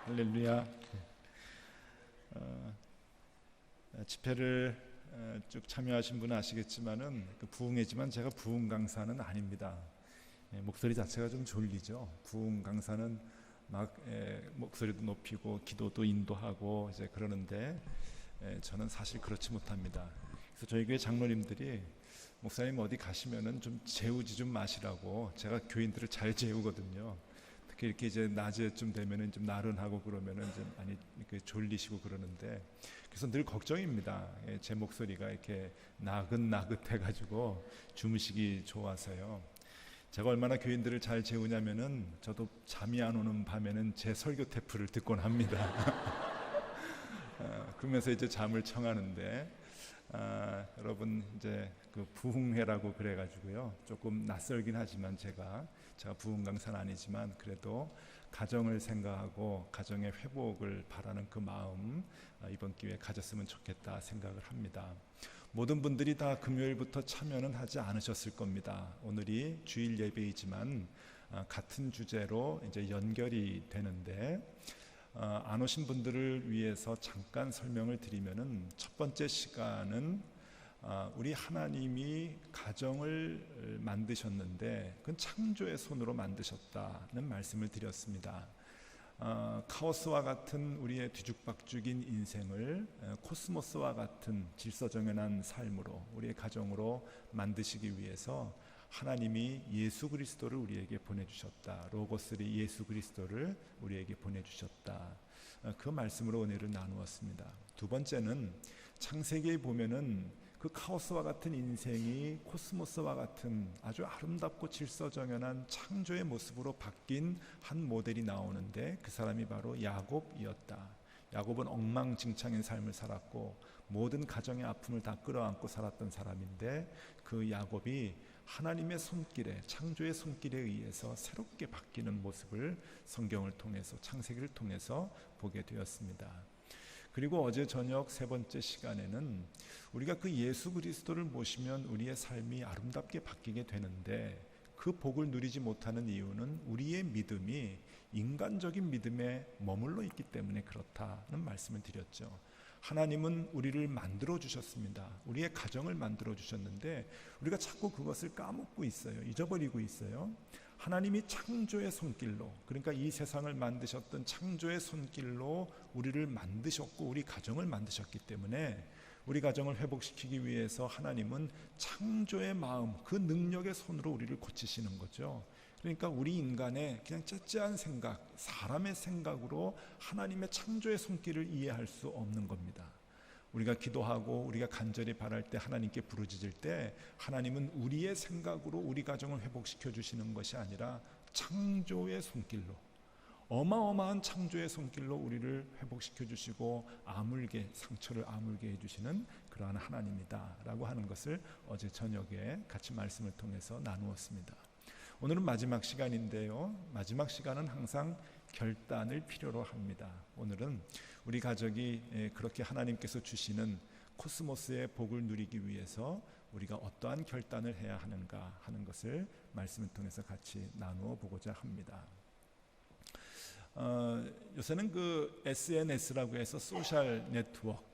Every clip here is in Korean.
할렐루야. 집회를 쭉 참여하신 분은 아시겠지만은 부흥회지만 제가 부흥 강사는 아닙니다. 목소리 자체가 좀 졸리죠. 부흥 강사는 막 목소리도 높이고 기도도 인도하고 이제 그러는데 저는 사실 그렇지 못합니다. 그래서 저희 교회 장로님들이 목사님 어디 가시면은 좀 재우지 좀 마시라고, 제가 교인들을 잘 재우거든요. 특히 이렇게 이제 낮에쯤 되면은 좀 나른하고 그러면은 좀 많이 이렇게 졸리시고 그러는데, 그래서 늘 걱정입니다. 제 목소리가 이렇게 나긋나긋해가지고 주무시기 좋아서요. 제가 얼마나 교인들을 잘 재우냐면은 저도 잠이 안 오는 밤에는 제 설교 테프를 듣곤 합니다. 그러면서 이제 잠을 청하는데, 여러분 이제 그 부흥회라고 그래가지고요, 조금 낯설긴 하지만 제가 부흥 강사는 아니지만 그래도 가정을 생각하고 가정의 회복을 바라는 그 마음, 이번 기회에 가졌으면 좋겠다 생각을 합니다. 모든 분들이 다 금요일부터 참여는 하지 않으셨을 겁니다. 오늘이 주일 예배이지만 같은 주제로 이제 연결이 되는데, 안 오신 분들을 위해서 잠깐 설명을 드리면은, 첫 번째 시간은 우리 하나님이 가정을 만드셨는데 그건 창조의 손으로 만드셨다는 말씀을 드렸습니다. 카오스와 같은 우리의 뒤죽박죽인 인생을 코스모스와 같은 질서정연한 삶으로, 우리의 가정으로 만드시기 위해서 하나님이 예수 그리스도를 우리에게 보내주셨다. 로고스리 예수 그리스도를 우리에게 보내주셨다. 그 말씀으로 오늘은 나누었습니다. 두 번째는 창세기에 보면은 그 카오스와 같은 인생이 코스모스와 같은 아주 아름답고 질서정연한 창조의 모습으로 바뀐 한 모델이 나오는데, 그 사람이 바로 야곱이었다. 야곱은 엉망진창인 삶을 살았고 모든 가정의 아픔을 다 끌어안고 살았던 사람인데, 그 야곱이 하나님의 손길에, 창조의 손길에 의해서 새롭게 바뀌는 모습을 성경을 통해서, 창세기를 통해서 보게 되었습니다. 그리고 어제 저녁 세 번째 시간에는 우리가 그 예수 그리스도를 모시면 우리의 삶이 아름답게 바뀌게 되는데, 그 복을 누리지 못하는 이유는 우리의 믿음이 인간적인 믿음에 머물러 있기 때문에 그렇다는 말씀을 드렸죠. 하나님은 우리를 만들어 주셨습니다. 우리의 가정을 만들어 주셨는데 우리가 자꾸 그것을 까먹고 있어요. 잊어버리고 있어요. 하나님이 창조의 손길로, 그러니까 이 세상을 만드셨던 창조의 손길로 우리를 만드셨고 우리 가정을 만드셨기 때문에, 우리 가정을 회복시키기 위해서 하나님은 창조의 마음, 그 능력의 손으로 우리를 고치시는 거죠. 그러니까 우리 인간의 그냥 째째한 생각, 사람의 생각으로 하나님의 창조의 손길을 이해할 수 없는 겁니다. 우리가 기도하고 우리가 간절히 바랄 때, 하나님께 부르짖을 때, 하나님은 우리의 생각으로 우리 가정을 회복시켜 주시는 것이 아니라 창조의 손길로, 어마어마한 창조의 손길로 우리를 회복시켜 주시고 상처를 아물게 해주시는 그러한 하나님이다 라고 하는 것을 어제 저녁에 같이 말씀을 통해서 나누었습니다. 오늘은 마지막 시간인데요, 마지막 시간은 항상 결단을 필요로 합니다. 오늘은 우리 가족이 그렇게 하나님께서 주시는 코스모스의 복을 누리기 위해서 우리가 어떠한 결단을 해야 하는가 하는 것을 말씀을 통해서 같이 나누어 보고자 합니다. 요새는 그 SNS라고 해서 소셜 네트워크,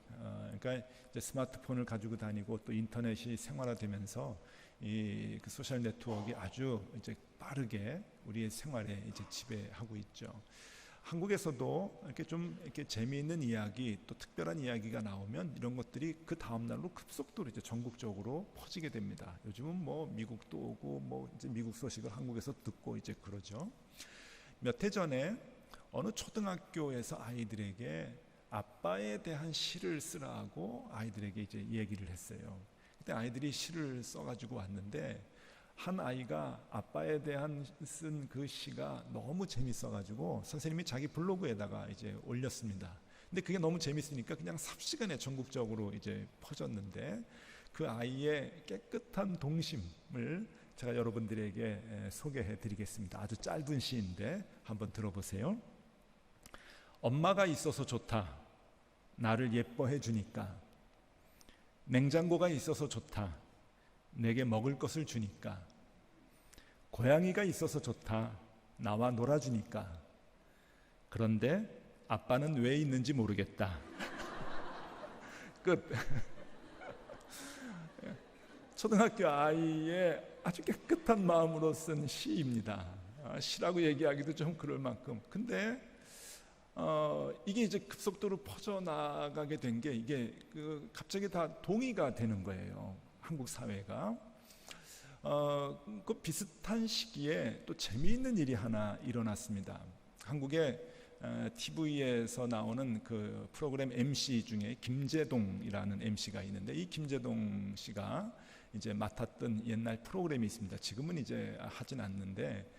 그러니까 이제 스마트폰을 가지고 다니고 또 인터넷이 생활화되면서 그 소셜 네트워크가 아주 이제 빠르게 우리의 생활에 이제 지배하고 있죠. 한국에서도 이렇게 재미있는 이야기, 또 특별한 이야기가 나오면 이런 것들이 그 다음 날로 급속도로 이제 전국적으로 퍼지게 됩니다. 요즘은 뭐 미국도 오고 뭐 이제 미국 소식을 한국에서 듣고 이제 그러죠. 몇 해 전에 어느 초등학교에서 아이들에게 아빠에 대한 시를 쓰라고 아이들에게 이제 얘기를 했어요. 그때 아이들이 시를 써가지고 왔는데, 한 아이가 아빠에 대한 쓴 그 시가 너무 재밌어가지고 선생님이 자기 블로그에다가 이제 올렸습니다. 근데 그게 너무 재밌으니까 그냥 삽시간에 전국적으로 이제 퍼졌는데, 그 아이의 깨끗한 동심을 제가 여러분들에게 소개해 드리겠습니다. 아주 짧은 시인데 한번 들어보세요. 엄마가 있어서 좋다. 나를 예뻐해 주니까. 냉장고가 있어서 좋다. 내게 먹을 것을 주니까. 고양이가 있어서 좋다. 나와 놀아주니까. 그런데 아빠는 왜 있는지 모르겠다. 끝. 초등학교 아이의 아주 깨끗한 마음으로 쓴 시입니다. 시라고 얘기하기도 좀 그럴 만큼. 근데 이게 이제 급속도로 퍼져나가게 된 게 이게 갑자기 다 동의가 되는 거예요. 한국 사회가. 그 비슷한 시기에 또 재미있는 일이 하나 일어났습니다. 한국의 TV에서 나오는 그 프로그램 MC 중에 김재동이라는 MC가 있는데, 이 김재동 씨가 이제 맡았던 옛날 프로그램이 있습니다. 지금은 이제 하진 않는데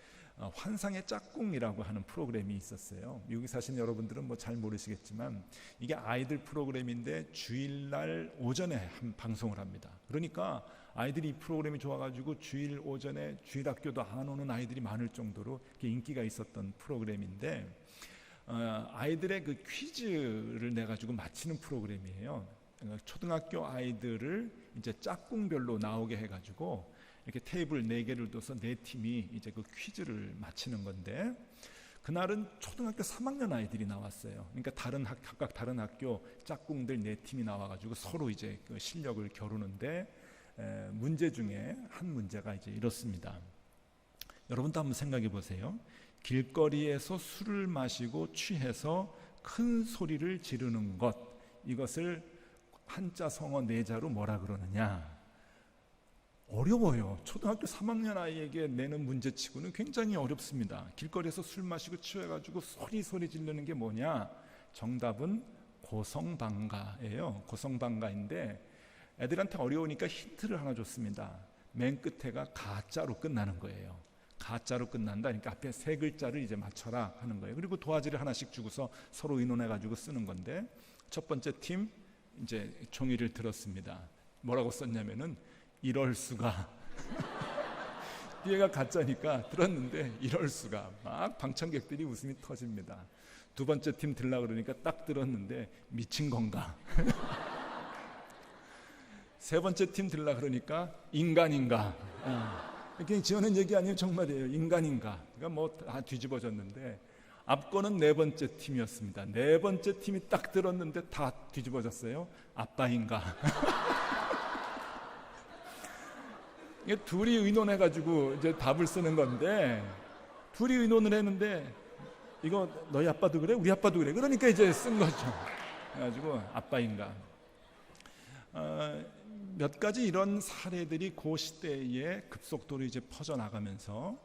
환상의 짝꿍이라고 하는 프로그램이 있었어요. 미국에 사시는 여러분들은 뭐 잘 모르시겠지만 이게 아이들 프로그램인데 주일날 오전에 한 방송을 합니다. 그러니까 아이들이 이 프로그램이 좋아가지고 주일 오전에 주일학교도 안 오는 아이들이 많을 정도로 인기가 있었던 프로그램인데, 아이들의 그 퀴즈를 내가지고 맞히는 프로그램이에요. 초등학교 아이들을 이제 짝꿍별로 나오게 해가지고 이렇게 테이블 4개를 둬서 4팀이 이제 그 퀴즈를 맞히는 건데, 그날은 초등학교 3학년 아이들이 나왔어요. 그러니까 각각 다른 학교 짝꿍들 4팀이 나와가지고 서로 이제 그 실력을 겨루는데, 문제 중에 한 문제가 이제 이렇습니다. 여러분도 한번 생각해 보세요. 길거리에서 술을 마시고 취해서 큰 소리를 지르는 것, 이것을 한자 성어 4자로 뭐라 그러느냐? 어려워요. 초등학교 3학년 아이에게 내는 문제치고는 굉장히 어렵습니다. 길거리에서 술 마시고 취해가지고 소리 지르는 게 뭐냐? 정답은 고성방가예요. 고성방가인데 애들한테 어려우니까 힌트를 하나 줬습니다. 맨 끝에가 가자로 끝나는 거예요. 가자로 끝난다. 그러니까 앞에 3글자를 이제 맞춰라 하는 거예요. 그리고 도화지를 하나씩 주고서 서로 의논해가지고 쓰는 건데, 첫 번째 팀 이제 종이를 들었습니다. 뭐라고 썼냐면은 이럴 수가. 뒤에가 가짜니까 들었는데 이럴 수가. 막 방청객들이 웃음이 터집니다. 두 번째 팀 들라 그러니까 딱 들었는데 미친 건가. 세 번째 팀 들라 그러니까 인간인가. 이렇게 지어낸 얘기 아니에요. 정말이에요. 인간인가. 그러니까 뭐 다 뒤집어졌는데, 앞거는 4번째 팀이었습니다. 4번째 팀이 딱 들었는데 다 뒤집어졌어요. 아빠인가. 이게 둘이 의논해가지고 이제 답을 쓰는 건데, 둘이 의논을 했는데 이거 너희 아빠도 그래? 우리 아빠도 그래? 그러니까 이제 쓴 거죠. 그래가지고 아빠인가. 몇 가지 이런 사례들이 그 시대에 급속도로 이제 퍼져나가면서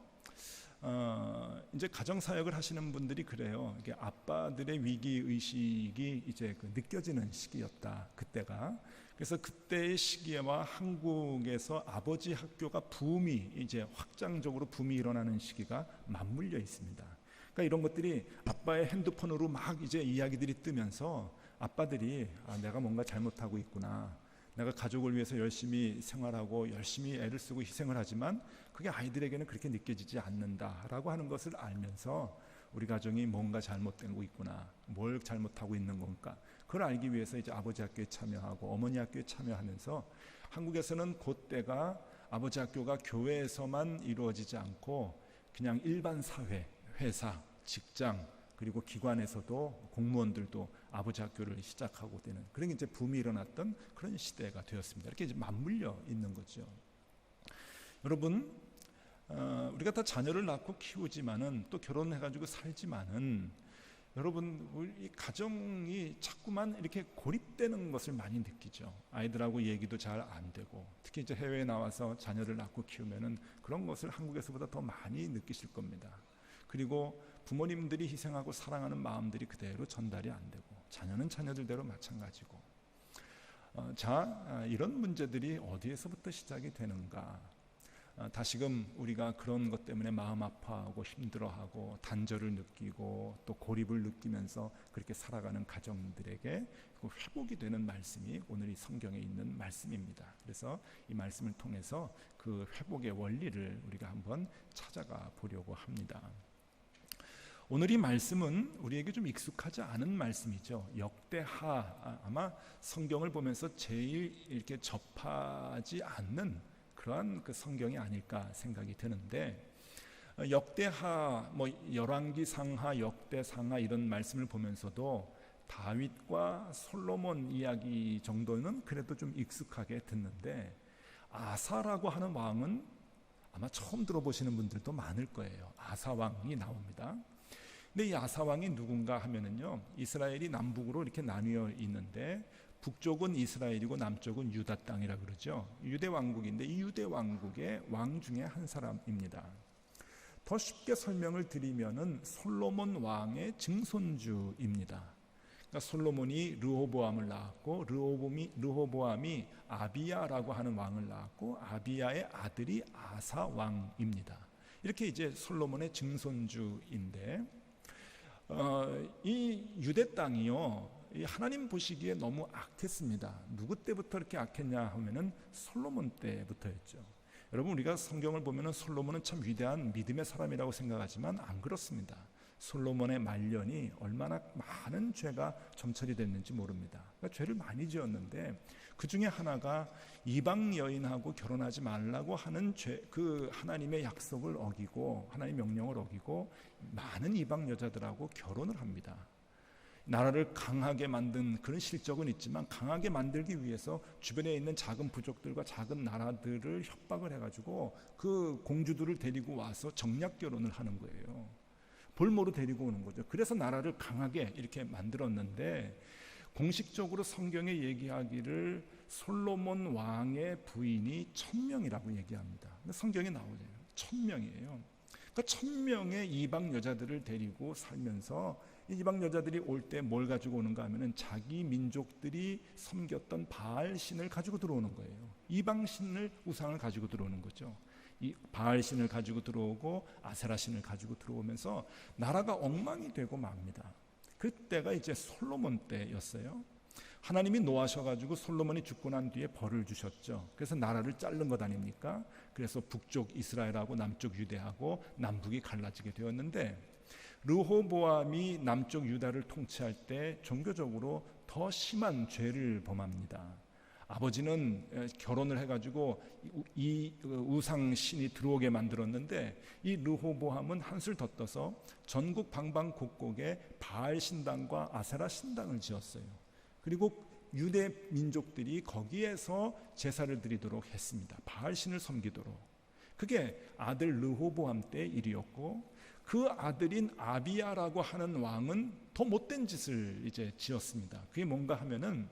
이제 가정사역을 하시는 분들이 그래요. 이게 아빠들의 위기의식이 이제 느껴지는 시기였다, 그때가. 그래서 그때의 시기와 한국에서 아버지 학교가 이제 확장적으로 붐이 일어나는 시기가 맞물려 있습니다. 그러니까 이런 것들이 아빠의 핸드폰으로 막 이제 이야기들이 뜨면서 아빠들이 내가 뭔가 잘못하고 있구나. 내가 가족을 위해서 열심히 생활하고 열심히 애를 쓰고 희생을 하지만 그게 아이들에게는 그렇게 느껴지지 않는다라고 하는 것을 알면서 우리 가정이 뭔가 잘못되고 있구나, 뭘 잘못하고 있는 건가, 그걸 알기 위해서 이제 아버지 학교에 참여하고 어머니 학교에 참여하면서, 한국에서는 그때가 아버지 학교가 교회에서만 이루어지지 않고 그냥 일반 사회, 회사, 직장, 그리고 기관에서도 공무원들도 아버지 학교를 시작하고 되는 그런 이제 붐이 일어났던 그런 시대가 되었습니다. 이렇게 이제 맞물려 있는 거죠. 여러분, 우리가 다 자녀를 낳고 키우지만은 또 결혼해가지고 살지만은, 여러분 우리 가정이 자꾸만 이렇게 고립되는 것을 많이 느끼죠. 아이들하고 얘기도 잘 안 되고, 특히 이제 해외에 나와서 자녀를 낳고 키우면은 그런 것을 한국에서보다 더 많이 느끼실 겁니다. 그리고 부모님들이 희생하고 사랑하는 마음들이 그대로 전달이 안 되고, 자녀는 자녀들대로 마찬가지고. 이런 문제들이 어디에서부터 시작이 되는가? 다시금 우리가 그런 것 때문에 마음 아파하고 힘들어하고 단절을 느끼고 또 고립을 느끼면서 그렇게 살아가는 가정들에게 회복이 되는 말씀이 오늘 이 성경에 있는 말씀입니다. 그래서 이 말씀을 통해서 그 회복의 원리를 우리가 한번 찾아가 보려고 합니다. 오늘 이 말씀은 우리에게 좀 익숙하지 않은 말씀이죠. 역대하, 아마 성경을 보면서 제일 이렇게 접하지 않는 그러한 그 성경이 아닐까 생각이 드는데, 역대하, 열왕기 상하, 역대 상하 이런 말씀을 보면서도 다윗과 솔로몬 이야기 정도는 그래도 좀 익숙하게 듣는데, 아사라고 하는 왕은 아마 처음 들어보시는 분들도 많을 거예요. 아사 왕이 나옵니다. 근데 이 아사 왕이 누군가 하면은요, 이스라엘이 남북으로 이렇게 나뉘어 있는데 북쪽은 이스라엘이고 남쪽은 유다 땅이라 그러죠. 유대 왕국인데 이 유대 왕국의 왕 중에 한 사람입니다. 더 쉽게 설명을 드리면은 솔로몬 왕의 증손주입니다. 그러니까 솔로몬이 르호보암을 낳았고 르호보암이 아비야라고 하는 왕을 낳았고 아비야의 아들이 아사 왕입니다. 이렇게 이제 솔로몬의 증손주인데, 이 유대 땅이요, 하나님 보시기에 너무 악했습니다. 누구 때부터 이렇게 악했냐 하면은 솔로몬 때부터였죠. 여러분, 우리가 성경을 보면은 솔로몬은 참 위대한 믿음의 사람이라고 생각하지만 안 그렇습니다. 솔로몬의 말년이 얼마나 많은 죄가 점철이 됐는지 모릅니다. 그러니까 죄를 많이 지었는데 그 중에 하나가 이방 여인하고 결혼하지 말라고 하는 그 하나님의 약속을 어기고 하나님의 명령을 어기고 많은 이방 여자들하고 결혼을 합니다. 나라를 강하게 만든 그런 실적은 있지만 강하게 만들기 위해서 주변에 있는 작은 부족들과 작은 나라들을 협박을 해가지고 그 공주들을 데리고 와서 정략 결혼을 하는 거예요. 볼모로 데리고 오는 거죠. 그래서 나라를 강하게 이렇게 만들었는데, 공식적으로 성경에 얘기하기를 솔로몬 왕의 부인이 1000명이라고 얘기합니다. 성경에 나오죠. 1000명이에요. 그러니까 1000명의 이방 여자들을 데리고 살면서 이방 여자들이 올 때 뭘 가지고 오는가 하면은 자기 민족들이 섬겼던 바알 신을 가지고 들어오는 거예요. 이방 신을, 우상을 가지고 들어오는 거죠. 이 바알 신을 가지고 들어오고 아세라 신을 가지고 들어오면서 나라가 엉망이 되고 맙니다. 그때가 이제 솔로몬 때였어요. 하나님이 노하셔가지고 솔로몬이 죽고 난 뒤에 벌을 주셨죠. 그래서 나라를 자른 것 아닙니까? 그래서 북쪽 이스라엘하고 남쪽 유대하고 남북이 갈라지게 되었는데, 르호보암이 남쪽 유다를 통치할 때 종교적으로 더 심한 죄를 범합니다. 아버지는 결혼을 해가지고 이 우상신이 들어오게 만들었는데, 이 르호보암은 한술 더 떠서 전국 방방곡곡에 바알 신당과 아세라 신당을 지었어요. 그리고 유대 민족들이 거기에서 제사를 드리도록 했습니다. 바알 신을 섬기도록. 그게 아들 르호보암 때 일이었고, 그 아들인 아비야라고 하는 왕은 더 못된 짓을 이제 지었습니다. 그게 뭔가 하면은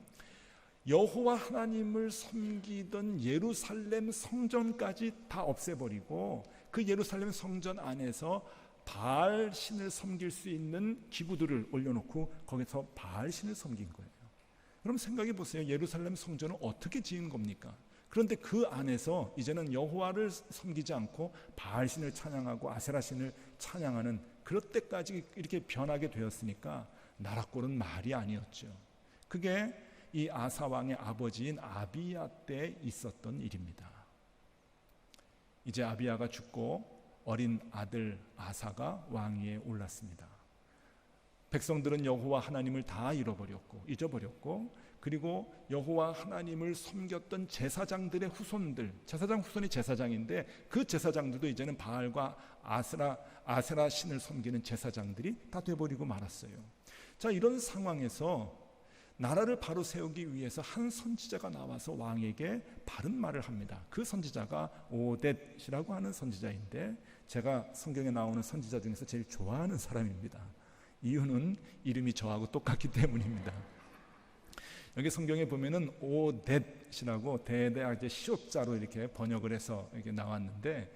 여호와 하나님을 섬기던 예루살렘 성전까지 다 없애버리고 그 예루살렘 성전 안에서 바알 신을 섬길 수 있는 기구들을 올려놓고 거기서 바알 신을 섬긴 거예요. 그럼 생각해 보세요. 예루살렘 성전을 어떻게 지은 겁니까? 그런데 그 안에서 이제는 여호와를 섬기지 않고 바알 신을 찬양하고 아세라 신을 찬양하는, 그럴 때까지 이렇게 변하게 되었으니까 나라 꼴은 말이 아니었죠. 그게 이 아사 왕의 아버지인 아비야 때 있었던 일입니다. 이제 아비야가 죽고 어린 아들 아사가 왕위에 올랐습니다. 백성들은 여호와 하나님을 다 잊어버렸고, 그리고 여호와 하나님을 섬겼던 제사장들의 후손들, 제사장 후손이 제사장인데 그 제사장들도 이제는 바알과 아세라 신을 섬기는 제사장들이 다 돼버리고 말았어요. 자, 이런 상황에서 나라를 바로 세우기 위해서 한 선지자가 나와서 왕에게 바른 말을 합니다. 그 선지자가 오뎃이라고 하는 선지자인데, 제가 성경에 나오는 선지자 중에서 제일 좋아하는 사람입니다. 이유는 이름이 저하고 똑같기 때문입니다. 여기 성경에 보면은 오뎃이라고 대대 시옷자로 이렇게 번역을 해서 이렇게 나왔는데,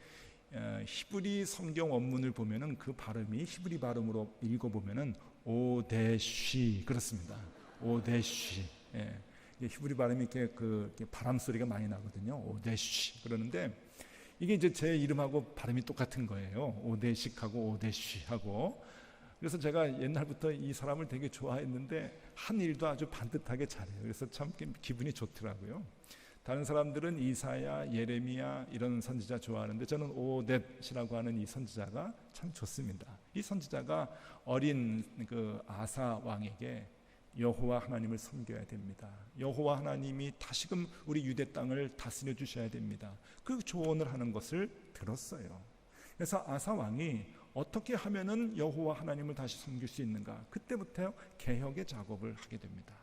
히브리 성경 원문을 보면은 그 발음이 히브리 발음으로 읽어보면은 오데쉬, 그렇습니다. 오데쉬. 예. 히브리 발음이 이렇게 바람 소리가 많이 나거든요. 오데쉬. 그러는데 이게 이제 제 이름하고 발음이 똑같은 거예요. 오데식하고 오데쉬하고. 그래서 제가 옛날부터 이 사람을 되게 좋아했는데 한 일도 아주 반듯하게 잘해요. 그래서 참 기분이 좋더라고요. 다른 사람들은 이사야, 예레미야 이런 선지자 좋아하는데 저는 오뎃이라고 하는 이 선지자가 참 좋습니다. 이 선지자가 어린 그 아사 왕에게 여호와 하나님을 섬겨야 됩니다. 여호와 하나님이 다시금 우리 유대 땅을 다스려 주셔야 됩니다. 그 조언을 하는 것을 들었어요. 그래서 아사 왕이 어떻게 하면은 여호와 하나님을 다시 섬길 수 있는가, 그때부터 개혁의 작업을 하게 됩니다.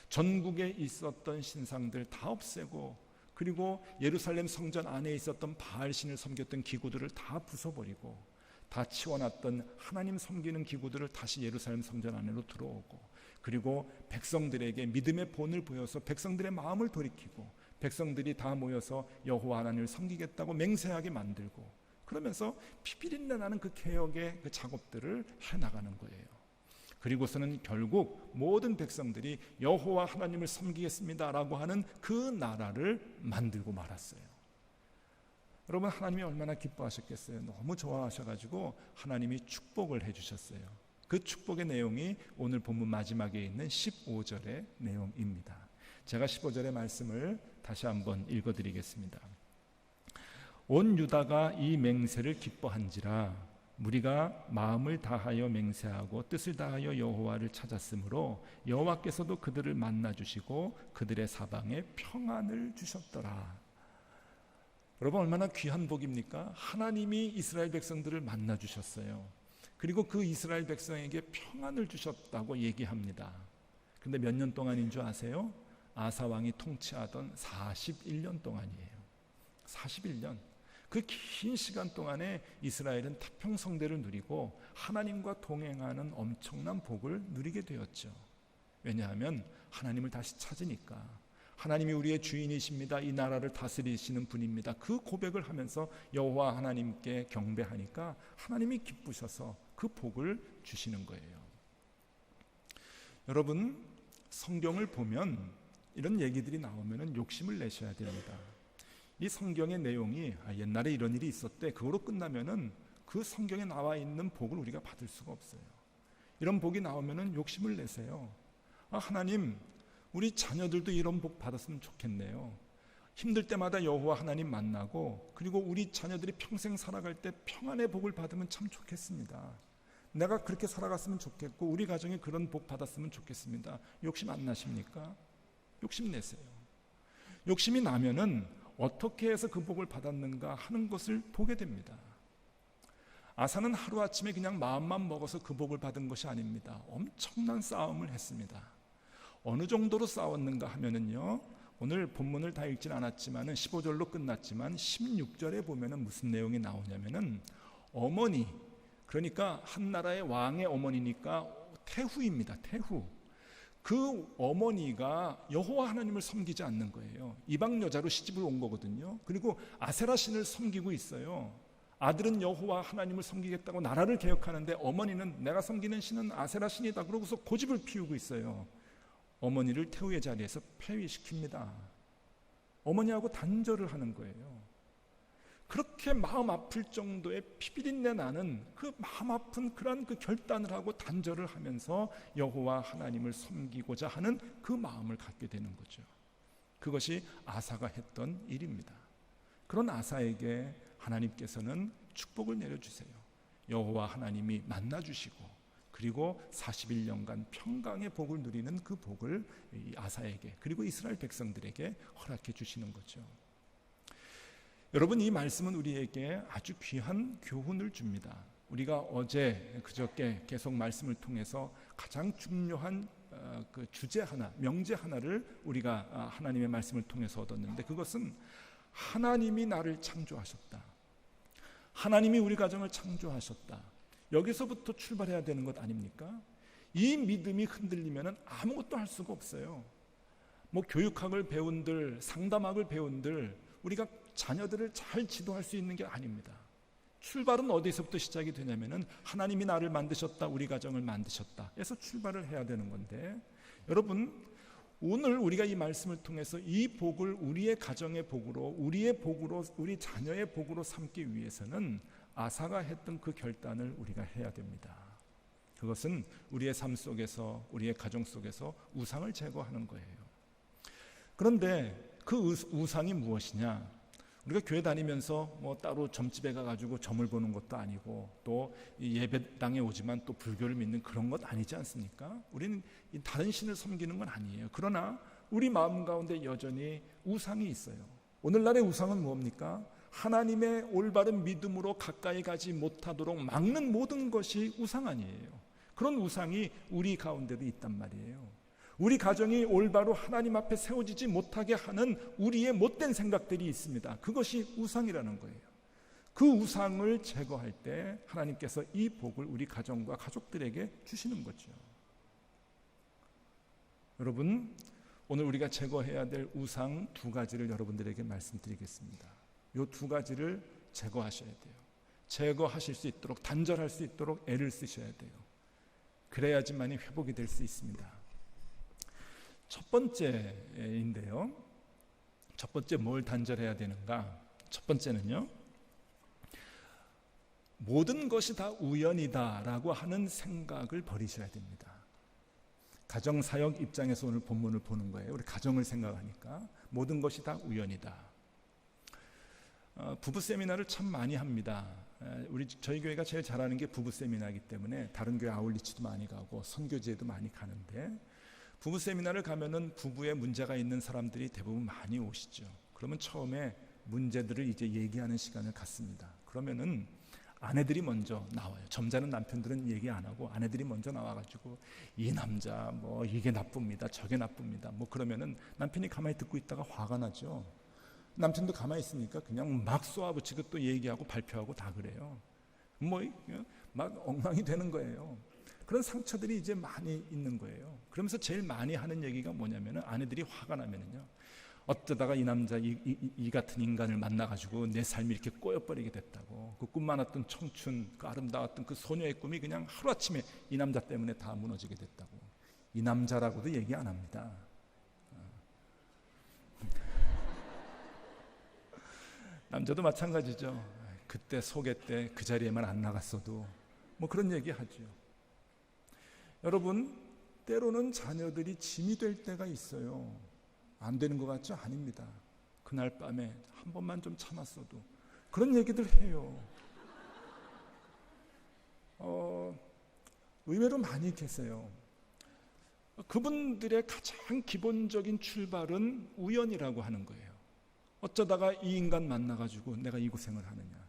전국에 있었던 신상들 다 없애고, 그리고 예루살렘 성전 안에 있었던 바알신을 섬겼던 기구들을 다 부숴버리고, 다 치워놨던 하나님 섬기는 기구들을 다시 예루살렘 성전 안으로 들어오고, 그리고 백성들에게 믿음의 본을 보여서 백성들의 마음을 돌이키고, 백성들이 다 모여서 여호와 하나님을 섬기겠다고 맹세하게 만들고, 그러면서 피비린내 나는 그 개혁의 그 작업들을 해나가는 거예요. 그리고서는 결국 모든 백성들이 여호와 하나님을 섬기겠습니다라고 하는 그 나라를 만들고 말았어요. 여러분, 하나님이 얼마나 기뻐하셨겠어요. 너무 좋아하셔가지고 하나님이 축복을 해주셨어요. 그 축복의 내용이 오늘 본문 마지막에 있는 15절의 내용입니다. 제가 15절의 말씀을 다시 한번 읽어드리겠습니다. 온 유다가 이 맹세를 기뻐한지라 무리가 마음을 다하여 맹세하고 뜻을 다하여 여호와를 찾았으므로 여호와께서도 그들을 만나 주시고 그들의 사방에 평안을 주셨더라. 여러분, 얼마나 귀한 복입니까? 하나님이 이스라엘 백성들을 만나 주셨어요. 그리고 그 이스라엘 백성에게 평안을 주셨다고 얘기합니다. 그런데 몇 년 동안인 줄 아세요? 아사 왕이 통치하던 41년 동안이에요. 41년. 그 긴 시간 동안에 이스라엘은 태평성대를 누리고 하나님과 동행하는 엄청난 복을 누리게 되었죠. 왜냐하면 하나님을 다시 찾으니까. 하나님이 우리의 주인이십니다. 이 나라를 다스리시는 분입니다. 그 고백을 하면서 여호와 하나님께 경배하니까 하나님이 기쁘셔서 그 복을 주시는 거예요. 여러분, 성경을 보면 이런 얘기들이 나오면 욕심을 내셔야 됩니다. 이 성경의 내용이 옛날에 이런 일이 있었대, 그거로 끝나면은 그 성경에 나와 있는 복을 우리가 받을 수가 없어요. 이런 복이 나오면은 욕심을 내세요. 하나님, 우리 자녀들도 이런 복 받았으면 좋겠네요. 힘들 때마다 여호와 하나님 만나고, 그리고 우리 자녀들이 평생 살아갈 때 평안의 복을 받으면 참 좋겠습니다. 내가 그렇게 살아갔으면 좋겠고 우리 가정에 그런 복 받았으면 좋겠습니다. 욕심 안 나십니까? 욕심 내세요. 욕심이 나면은 어떻게 해서 그 복을 받았는가 하는 것을 보게 됩니다. 아사는 하루아침에 그냥 마음만 먹어서 그 복을 받은 것이 아닙니다. 엄청난 싸움을 했습니다. 어느 정도로 싸웠는가 하면은요, 오늘 본문을 다 읽진 않았지만은 15절로 끝났지만 16절에 보면은 무슨 내용이 나오냐면은 어머니, 그러니까 한 나라의 왕의 어머니니까 태후입니다. 태후. 그 어머니가 여호와 하나님을 섬기지 않는 거예요. 이방 여자로 시집을 온 거거든요. 그리고 아세라 신을 섬기고 있어요. 아들은 여호와 하나님을 섬기겠다고 나라를 개혁하는데 어머니는 내가 섬기는 신은 아세라 신이다 그러고서 고집을 피우고 있어요. 어머니를 태후의 자리에서 폐위시킵니다. 어머니하고 단절을 하는 거예요. 그렇게 마음 아플 정도의 피비린내 나는 그 마음 아픈 그런 그 결단을 하고 단절을 하면서 여호와 하나님을 섬기고자 하는 그 마음을 갖게 되는 거죠. 그것이 아사가 했던 일입니다. 그런 아사에게 하나님께서는 축복을 내려주세요. 여호와 하나님이 만나주시고, 그리고 41년간 평강의 복을 누리는 그 복을 아사에게, 그리고 이스라엘 백성들에게 허락해 주시는 거죠. 여러분, 이 말씀은 우리에게 아주 귀한 교훈을 줍니다. 우리가 어제 그저께 계속 말씀을 통해서 가장 중요한 그 주제 하나, 명제 하나를 우리가 하나님의 말씀을 통해서 얻었는데, 그것은 하나님이 나를 창조하셨다. 하나님이 우리 가정을 창조하셨다. 여기서부터 출발해야 되는 것 아닙니까? 이 믿음이 흔들리면 아무것도 할 수가 없어요. 뭐 교육학을 배운들, 상담학을 배운들, 우리가 자녀들을 잘 지도할 수 있는 게 아닙니다. 출발은 어디서부터 시작이 되냐면은 하나님이 나를 만드셨다, 우리 가정을 만드셨다 해서 출발을 해야 되는 건데, 여러분, 오늘 우리가 이 말씀을 통해서 이 복을 우리의 가정의 복으로, 우리의 복으로, 우리 자녀의 복으로 삼기 위해서는 아사가 했던 그 결단을 우리가 해야 됩니다. 그것은 우리의 삶 속에서, 우리의 가정 속에서 우상을 제거하는 거예요. 그런데 그 우상이 무엇이냐? 우리가 교회 다니면서 뭐 따로 점집에 가가지고 점을 보는 것도 아니고, 또 예배당에 오지만 또 불교를 믿는 그런 것 아니지 않습니까? 우리는 다른 신을 섬기는 건 아니에요. 그러나 우리 마음 가운데 여전히 우상이 있어요. 오늘날의 우상은 뭡니까? 하나님의 올바른 믿음으로 가까이 가지 못하도록 막는 모든 것이 우상 아니에요. 그런 우상이 우리 가운데도 있단 말이에요. 우리 가정이 올바로 하나님 앞에 세워지지 못하게 하는 우리의 못된 생각들이 있습니다. 그것이 우상이라는 거예요. 그 우상을 제거할 때 하나님께서 이 복을 우리 가정과 가족들에게 주시는 거죠. 여러분, 오늘 우리가 제거해야 될 우상 두 가지를 여러분들에게 말씀드리겠습니다. 이 두 가지를 제거하셔야 돼요. 제거하실 수 있도록, 단절할 수 있도록 애를 쓰셔야 돼요. 그래야지만이 회복이 될 수 있습니다. 첫 번째인데요. 첫 번째 뭘 단절해야 되는가? 첫 번째는요, 모든 것이 다 우연이다라고 하는 생각을 버리셔야 됩니다. 가정사역 입장에서 오늘 본문을 보는 거예요. 우리 가정을 생각하니까 모든 것이 다 우연이다. 부부 세미나를 참 많이 합니다. 저희 교회가 제일 잘하는 게 부부 세미나이기 때문에 다른 교회 아울리치도 많이 가고 선교지에도 많이 가는데, 부부 세미나를 가면은 부부에 문제가 있는 사람들이 대부분 많이 오시죠. 그러면 처음에 문제들을 이제 얘기하는 시간을 갖습니다. 그러면은 아내들이 먼저 나와요. 점잖은 남편들은 얘기 안 하고 아내들이 먼저 나와가지고 이 남자 뭐 이게 나쁩니다, 저게 나쁩니다, 뭐 그러면은 남편이 가만히 듣고 있다가 화가 나죠. 남편도 가만히 있으니까 그냥 막 쏘아붙이고 또 얘기하고 발표하고 다 그래요. 뭐 막 엉망이 되는 거예요. 그런 상처들이 이제 많이 있는 거예요. 그러면서 제일 많이 하는 얘기가 뭐냐면은, 아내들이 화가 나면은요, 어쩌다가 이 남자 이 같은 인간을 만나가지고 내 삶이 이렇게 꼬여버리게 됐다고, 그 꿈 많았던 청춘, 그 아름다웠던 그 소녀의 꿈이 그냥 하루아침에 이 남자 때문에 다 무너지게 됐다고. 이 남자라고도 얘기 안 합니다. 남자도 마찬가지죠. 그때 소개 때 그 자리에만 안 나갔어도 뭐 그런 얘기 하죠. 여러분, 때로는 자녀들이 짐이 될 때가 있어요. 안 되는 것 같죠? 아닙니다. 그날 밤에 한 번만 좀 참았어도, 그런 얘기들 해요. 의외로 많이 계세요. 그분들의 가장 기본적인 출발은 우연이라고 하는 거예요. 어쩌다가 이 인간 만나가지고 내가 이 고생을 하느냐,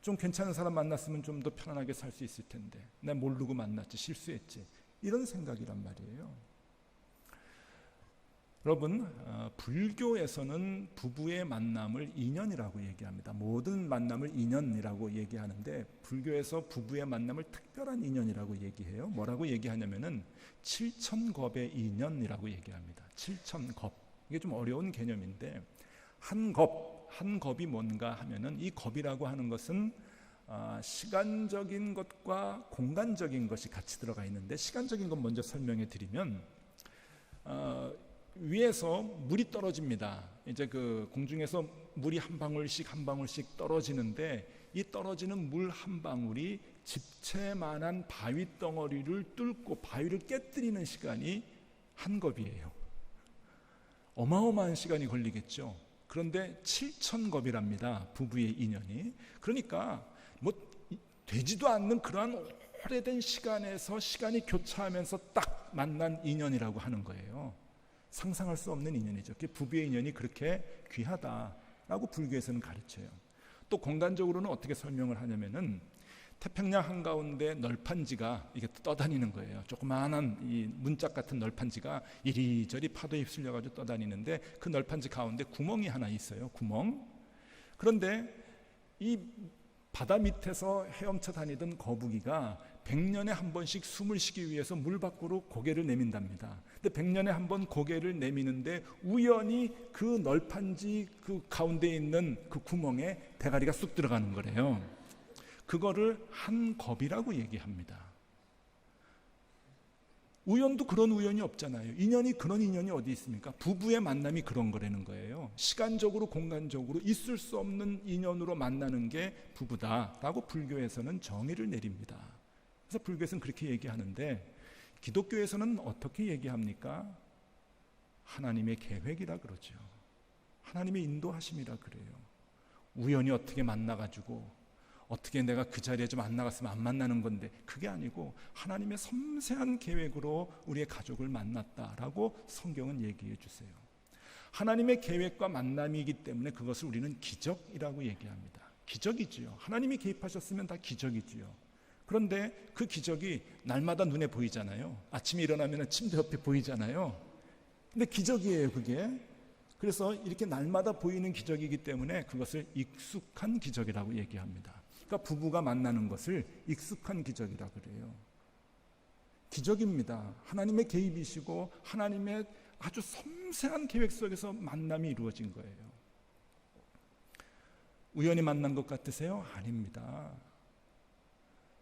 좀 괜찮은 사람 만났으면 좀 더 편안하게 살 수 있을 텐데 내가 모르고 만났지, 실수했지, 이런 생각이란 말이에요. 여러분, 불교에서는 부부의 만남을 인연이라고 얘기합니다. 모든 만남을 인연이라고 얘기하는데, 불교에서 부부의 만남을 특별한 인연이라고 얘기해요. 뭐라고 얘기하냐면은 칠천겁의 인연이라고 얘기합니다. 칠천겁, 이게 좀 어려운 개념인데, 한 겁이 뭔가 하면은, 이 겁이라고 하는 것은 시간적인 것과 공간적인 것이 같이 들어가 있는데, 시간적인 것 먼저 설명해 드리면, 위에서 물이 떨어집니다. 이제 그 공중에서 물이 한 방울씩 한 방울씩 떨어지는데, 이 떨어지는 물 한 방울이 집채만한 바위 덩어리를 뚫고 바위를 깨뜨리는 시간이 한 겁이에요. 어마어마한 시간이 걸리겠죠. 그런데 7,000겁이랍니다, 부부의 인연이. 그러니까 뭐 되지도 않는 그러한 오래된 시간에서 시간이 교차하면서 딱 만난 인연이라고 하는 거예요. 상상할 수 없는 인연이죠. 부부의 인연이 그렇게 귀하다라고 불교에서는 가르쳐요. 또 공간적으로는 어떻게 설명을 하냐면은, 태평양 한가운데 널판지가 이게 떠다니는 거예요. 조그마한 이 문짝 같은 널판지가 이리저리 파도에 휩쓸려가지고 떠다니는데, 그 널판지 가운데 구멍이 하나 있어요. 구멍. 그런데 이 바다 밑에서 헤엄쳐 다니던 거북이가 100년에 한 번씩 숨을 쉬기 위해서 물 밖으로 고개를 내민답니다. 근데 100년에 한 번 고개를 내미는데 우연히 그 널판지 그 가운데 있는 그 구멍에 대가리가 쑥 들어가는 거래요. 그거를 한 겁이라고 얘기합니다. 우연도 그런 우연이 없잖아요. 인연이 그런 인연이 어디 있습니까? 부부의 만남이 그런 거라는 거예요. 시간적으로 공간적으로 있을 수 없는 인연으로 만나는 게 부부다라고 불교에서는 정의를 내립니다. 그래서 불교에서는 그렇게 얘기하는데, 기독교에서는 어떻게 얘기합니까? 하나님의 계획이라 그러죠. 하나님의 인도하심이라 그래요. 우연히 어떻게 만나가지고 어떻게 내가 그 자리에 좀 안 나갔으면 안 만나는 건데, 그게 아니고 하나님의 섬세한 계획으로 우리의 가족을 만났다라고 성경은 얘기해 주세요. 하나님의 계획과 만남이기 때문에 그것을 우리는 기적이라고 얘기합니다. 기적이지요. 하나님이 개입하셨으면 다 기적이지요. 그런데 그 기적이 날마다 눈에 보이잖아요. 아침에 일어나면 침대 옆에 보이잖아요. 근데 기적이에요, 그게. 그래서 이렇게 날마다 보이는 기적이기 때문에 그것을 익숙한 기적이라고 얘기합니다. 그러니까 부부가 만나는 것을 익숙한 기적이라고 그래요. 기적입니다. 하나님의 개입이시고 하나님의 아주 섬세한 계획 속에서 만남이 이루어진 거예요. 우연히 만난 것 같으세요? 아닙니다.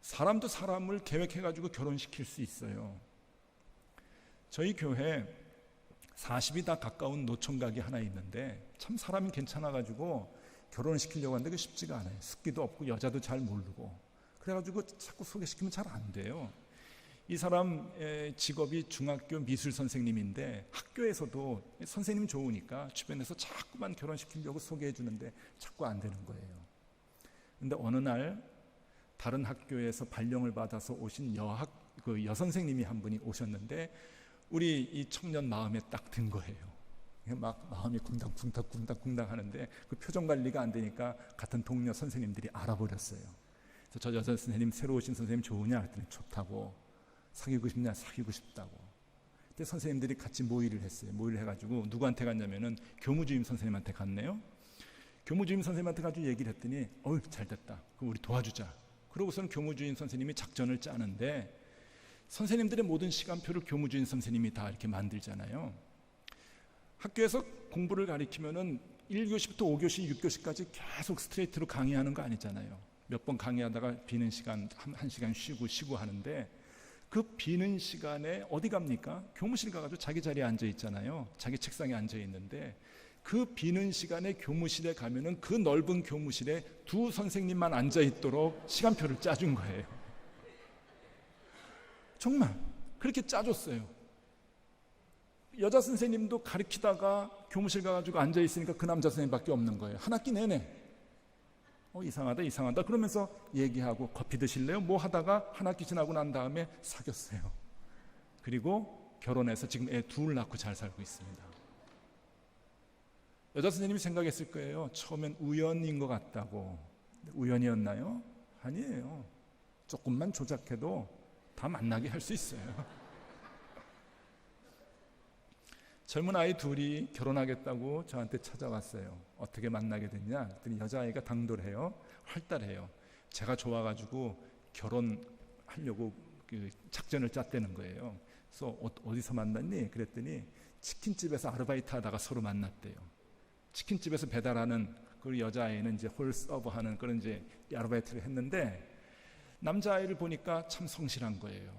사람도 사람을 계획해가지고 결혼시킬 수 있어요. 저희 교회 40이 다 가까운 노총각이 하나 있는데 참 사람이 괜찮아가지고 결혼을 시키려고 하는데 그 쉽지가 않아요. 습기도 없고 여자도 잘 모르고 그래가지고 자꾸 소개시키면 잘 안 돼요. 이 사람 직업이 중학교 미술 선생님인데 학교에서도 선생님 좋으니까 주변에서 자꾸만 결혼시키려고 소개해 주는데 자꾸 안 되는 거예요. 근데 어느 날 다른 학교에서 발령을 받아서 오신 여선생님이 한 분이 오셨는데 우리 이 청년 마음에 딱 든 거예요. 막 마음이 쿵닥쿵닥 하는데 그 표정 관리가 안 되니까 같은 동료 선생님들이 알아버렸어요. 그래서 저 여자 선생님 새로 오신 선생님 좋으냐 했더니 좋다고. 사귀고 싶냐? 사귀고 싶다고. 그때 선생님들이 같이 모의를 했어요. 모의를 해가지고 누구한테 갔냐면은 교무주임 선생님한테 갔네요. 교무주임 선생님한테 가지고 얘기를 했더니 잘됐다. 그럼 우리 도와주자. 그러고서는 교무주임 선생님이 작전을 짜는데 선생님들의 모든 시간표를 교무주임 선생님이 다 이렇게 만들잖아요. 학교에서 공부를 가리키면은 1교시부터 5교시, 6교시까지 계속 스트레이트로 강의하는 거 아니잖아요. 몇 번 강의하다가 비는 시간 1시간 쉬고 하는데 그 비는 시간에 어디 갑니까? 교무실 가가지고 자기 자리에 앉아 있잖아요. 자기 책상에 앉아 있는데 그 비는 시간에 교무실에 가면은 그 넓은 교무실에 두 선생님만 앉아 있도록 시간표를 짜준 거예요. 정말 그렇게 짜줬어요. 여자 선생님도 가르치다가 교무실 가가지고 앉아 있으니까 그 남자 선생님밖에 없는 거예요. 한 학기 내내. 이상하다 그러면서 얘기하고 커피 드실래요? 뭐 하다가 한 학기 지나고 난 다음에 사귀었어요. 그리고 결혼해서 지금 애 둘 낳고 잘 살고 있습니다. 여자 선생님이 생각했을 거예요. 처음엔 우연인 것 같다고. 우연이었나요? 아니에요. 조금만 조작해도 다 만나게 할 수 있어요. 젊은 아이 둘이 결혼하겠다고 저한테 찾아왔어요. 어떻게 만나게 됐냐? 그랬더니 여자아이가 당돌해요. 활달해요. 제가 좋아가지고 결혼하려고 그 작전을 짰다는 거예요. 그래서 어디서 만났니? 그랬더니 치킨집에서 아르바이트 하다가 서로 만났대요. 치킨집에서 배달하는 그 여자아이는 이제 홀 서버하는 그런 이제 아르바이트를 했는데 남자아이를 보니까 참 성실한 거예요.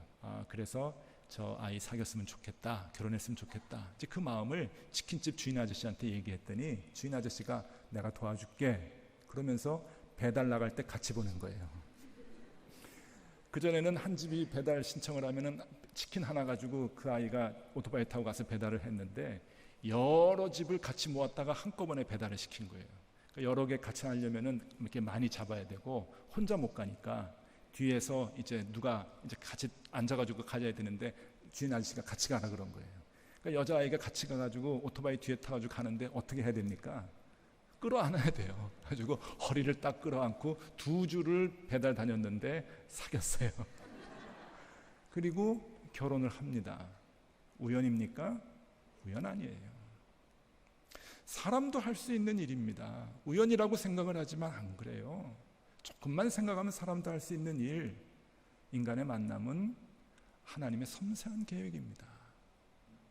그래서 저 아이 사귀었으면 좋겠다, 결혼했으면 좋겠다. 이제 그 마음을 치킨집 주인 아저씨한테 얘기했더니 주인 아저씨가 내가 도와줄게 그러면서 배달 나갈 때 같이 보낸 거예요. 그전에는 한 집이 배달 신청을 하면은 치킨 하나 가지고 그 아이가 오토바이 타고 가서 배달을 했는데 여러 집을 같이 모았다가 한꺼번에 배달을 시킨 거예요. 그러니까 여러 개 같이 하려면은 이렇게 많이 잡아야 되고 혼자 못 가니까 뒤에서 이제 누가 이제 같이 앉아가지고 가져야 되는데 주인 아저씨가 같이 가라 그런 거예요. 그러니까 여자아이가 같이 가가지고 오토바이 뒤에 타가지고 가는데 어떻게 해야 됩니까? 끌어안아야 돼요. 그래가지고 허리를 딱 끌어안고 2주를 배달 다녔는데 사귀었어요. 그리고 결혼을 합니다. 우연입니까? 우연 아니에요. 사람도 할 수 있는 일입니다. 우연이라고 생각을 하지만 안 그래요. 조금만 생각하면 사람도 할 수 있는 일. 인간의 만남은 하나님의 섬세한 계획입니다.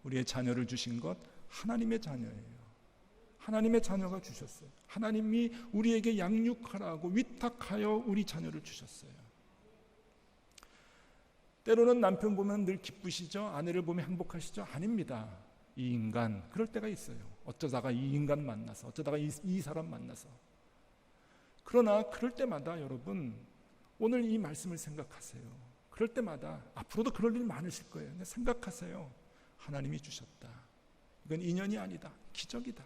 우리의 자녀를 주신 것 하나님의 자녀예요. 하나님의 자녀가 주셨어요. 하나님이 우리에게 양육하라고 위탁하여 우리 자녀를 주셨어요. 때로는 남편 보면 늘 기쁘시죠? 아내를 보면 행복하시죠? 아닙니다. 이 인간 그럴 때가 있어요. 어쩌다가 이 인간 만나서, 어쩌다가 이 사람 만나서. 그러나 그럴 때마다 여러분 오늘 이 말씀을 생각하세요. 그럴 때마다 앞으로도 그럴 일 많으실 거예요. 근데 생각하세요. 하나님이 주셨다. 이건 인연이 아니다. 기적이다.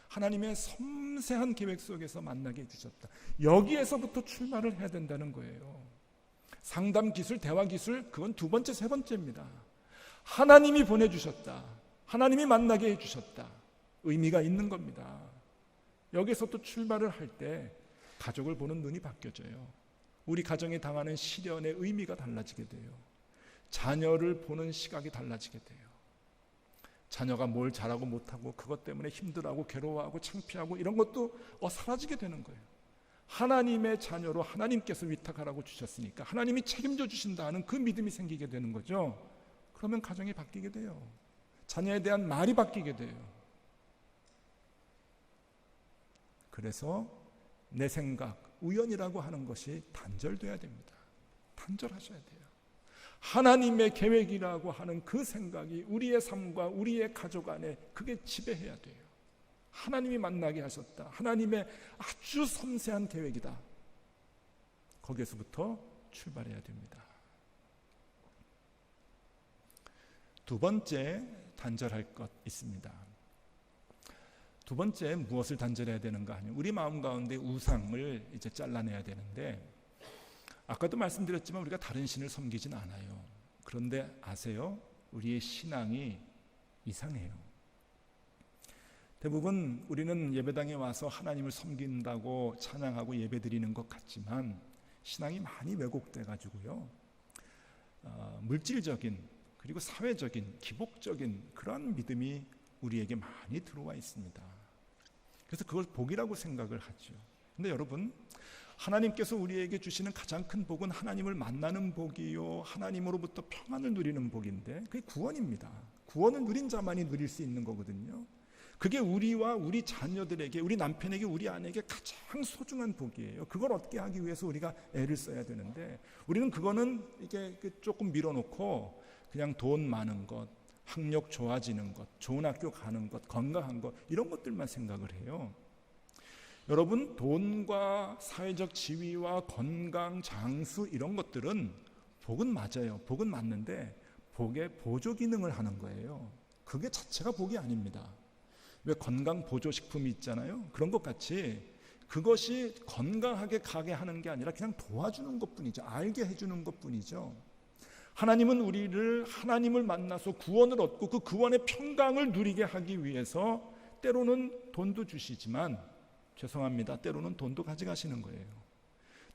하나님의 섬세한 계획 속에서 만나게 해주셨다. 여기에서부터 출발을 해야 된다는 거예요. 상담 기술, 대화 기술 그건 두 번째, 세 번째입니다. 하나님이 보내주셨다. 하나님이 만나게 해주셨다. 의미가 있는 겁니다. 여기서 또 출발을 할 때 가족을 보는 눈이 바뀌어져요. 우리 가정이 당하는 시련의 의미가 달라지게 돼요. 자녀를 보는 시각이 달라지게 돼요. 자녀가 뭘 잘하고 못하고 그것 때문에 힘들어하고 괴로워하고 창피하고 이런 것도 사라지게 되는 거예요. 하나님의 자녀로 하나님께서 위탁하라고 주셨으니까 하나님이 책임져 주신다는 그 믿음이 생기게 되는 거죠. 그러면 가정이 바뀌게 돼요. 자녀에 대한 말이 바뀌게 돼요. 그래서 내 생각, 우연이라고 하는 것이 단절돼야 됩니다. 단절하셔야 돼요. 하나님의 계획이라고 하는 그 생각이 우리의 삶과 우리의 가족 안에 그게 지배해야 돼요. 하나님이 만나게 하셨다. 하나님의 아주 섬세한 계획이다. 거기에서부터 출발해야 됩니다. 두 번째 단절할 것 있습니다. 두 번째 무엇을 단절해야 되는가 하면 우리 마음 가운데 우상을 이제 잘라내야 되는데, 아까도 말씀드렸지만 우리가 다른 신을 섬기진 않아요. 그런데 아세요? 우리의 신앙이 이상해요. 대부분 우리는 예배당에 와서 하나님을 섬긴다고 찬양하고 예배드리는 것 같지만 신앙이 많이 왜곡돼 가지고요, 물질적인 그리고 사회적인 기복적인 그런 믿음이 우리에게 많이 들어와 있습니다. 그래서 그걸 복이라고 생각을 하죠. 근데 여러분, 하나님께서 우리에게 주시는 가장 큰 복은 하나님을 만나는 복이요, 하나님으로부터 평안을 누리는 복인데 그게 구원입니다. 구원을 누린 자만이 누릴 수 있는 거거든요. 그게 우리와 우리 자녀들에게, 우리 남편에게, 우리 아내에게 가장 소중한 복이에요. 그걸 얻게 하기 위해서 우리가 애를 써야 되는데 우리는 그거는 이게 조금 밀어놓고 그냥 돈 많은 것, 학력 좋아지는 것, 좋은 학교 가는 것, 건강한 것, 이런 것들만 생각을 해요. 여러분, 돈과 사회적 지위와 건강, 장수 이런 것들은 복은 맞아요. 복은 맞는데 복의 보조 기능을 하는 거예요. 그게 자체가 복이 아닙니다. 왜 건강 보조식품이 있잖아요. 그런 것 같이 그것이 건강하게 가게 하는 게 아니라 그냥 도와주는 것뿐이죠. 알게 해주는 것뿐이죠. 하나님은 우리를 하나님을 만나서 구원을 얻고 그 구원의 평강을 누리게 하기 위해서 때로는 돈도 주시지만, 죄송합니다, 때로는 돈도 가져가시는 거예요.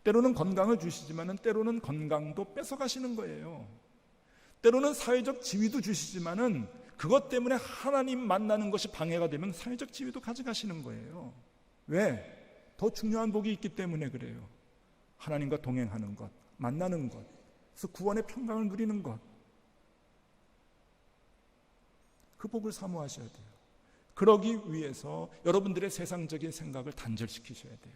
때로는 건강을 주시지만 때로는 건강도 뺏어가시는 거예요. 때로는 사회적 지위도 주시지만 그것 때문에 하나님 만나는 것이 방해가 되면 사회적 지위도 가져가시는 거예요. 왜? 더 중요한 복이 있기 때문에 그래요. 하나님과 동행하는 것, 만나는 것, 그래서 구원의 평강을 누리는 것, 그 복을 사모하셔야 돼요. 그러기 위해서 여러분들의 세상적인 생각을 단절시키셔야 돼요.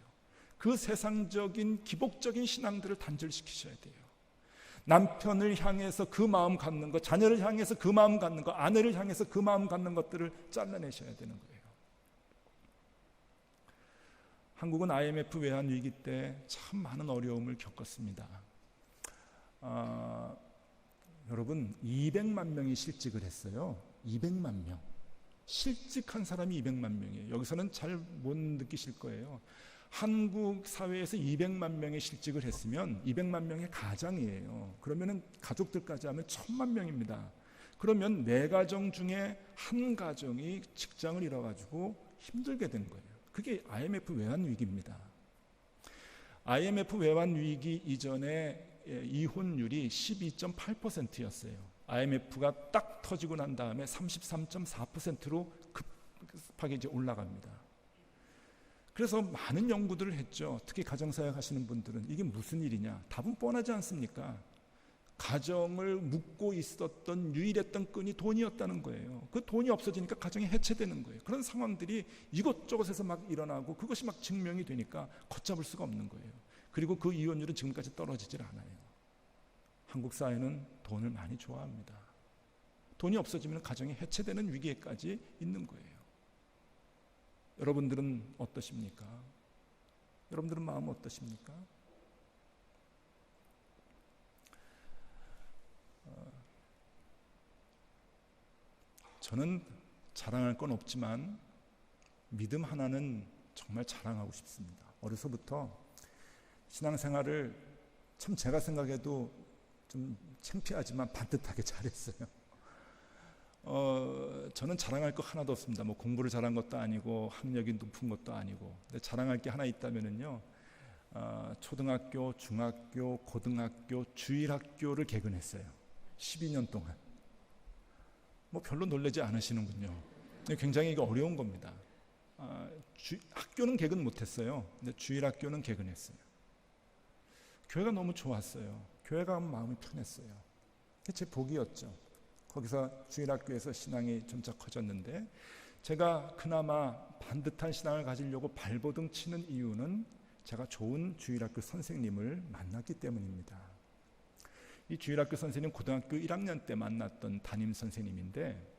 그 세상적인 기복적인 신앙들을 단절시키셔야 돼요. 남편을 향해서 그 마음 갖는 것, 자녀를 향해서 그 마음 갖는 것, 아내를 향해서 그 마음 갖는 것들을 잘라내셔야 되는 거예요. 한국은 IMF 외환 위기 때 참 많은 어려움을 겪었습니다. 여러분, 200만 명이 실직을 했어요. 200만 명. 실직한 사람이 200만 명이에요. 여기서는 잘 못 느끼실 거예요. 한국 사회에서 200만 명의 실직을 했으면 200만 명의 가장이에요. 그러면 가족들까지 하면 1000만 명입니다. 그러면 4가정 중에 한 가정이 직장을 잃어가지고 힘들게 된 거예요. 그게 IMF 외환 위기입니다. IMF 외환 위기 이전에 이혼율이 12.8%였어요. IMF가 딱 터지고 난 다음에 33.4%로 급하게 이제 올라갑니다. 그래서 많은 연구들을 했죠. 특히 가정사역 하시는 분들은 이게 무슨 일이냐? 답은 뻔하지 않습니까? 가정을 묶고 있었던 유일했던 끈이 돈이었다는 거예요. 그 돈이 없어지니까 가정이 해체되는 거예요. 그런 상황들이 이것저것에서 막 일어나고 그것이 막 증명이 되니까 걷잡을 수가 없는 거예요. 그리고 그 이혼율은 지금까지 떨어지질 않아요. 한국 사회는 돈을 많이 좋아합니다. 돈이 없어지면 가정이 해체되는 위기에까지 있는 거예요. 여러분들은 어떠십니까? 여러분들은 마음 어떠십니까? 저는 자랑할 건 없지만 믿음 하나는 정말 자랑하고 싶습니다. 어려서부터 신앙생활을 참 제가 생각해도 좀 창피하지만 반듯하게 잘했어요. 저는 자랑할 거 하나도 없습니다. 뭐 공부를 잘한 것도 아니고 학력이 높은 것도 아니고. 근데 자랑할 게 하나 있다면은요, 초등학교, 중학교, 고등학교, 주일학교를 개근했어요. 12년 동안. 뭐 별로 놀라지 않으시는군요. 근데 굉장히 이게 어려운 겁니다. 학교는 개근 못했어요. 근데 주일학교는 개근했어요. 교회가 너무 좋았어요. 교회가 가면 마음이 편했어요. 그게 제 복이었죠. 거기서 주일학교에서 신앙이 점차 커졌는데, 제가 그나마 반듯한 신앙을 가지려고 발버둥 치는 이유는 제가 좋은 주일학교 선생님을 만났기 때문입니다. 이 주일학교 선생님 고등학교 1학년 때 만났던 담임 선생님인데,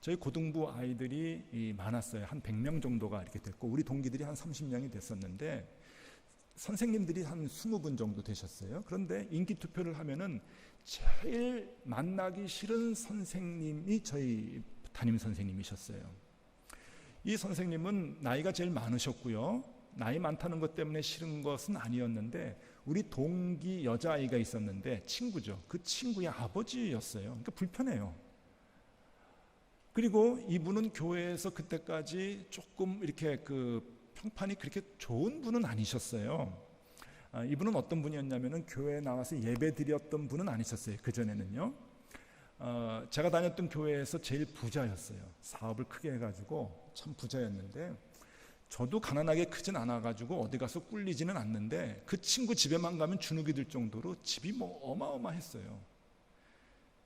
저희 고등부 아이들이 많았어요. 한 100명 정도가 이렇게 됐고, 우리 동기들이 한 30명이 됐었는데, 선생님들이 한 20분 정도 되셨어요. 그런데 인기 투표를 하면은 제일 만나기 싫은 선생님이 저희 담임 선생님이셨어요. 이 선생님은 나이가 제일 많으셨고요. 나이 많다는 것 때문에 싫은 것은 아니었는데, 우리 동기 여자아이가 있었는데, 친구죠. 그 친구의 아버지였어요. 그러니까 불편해요. 그리고 이분은 교회에서 그때까지 조금 이렇게 평판이 그렇게 좋은 분은 아니셨어요. 이분은 어떤 분이었냐면은 교회에 나와서 예배 드렸던 분은 아니셨어요. 그전에는요. 제가 다녔던 교회에서 제일 부자였어요. 사업을 크게 해가지고 참 부자였는데, 저도 가난하게 크진 않아가지고 어디 가서 꿀리지는 않는데, 그 친구 집에만 가면 주눅이 들 정도로 집이 뭐 어마어마했어요.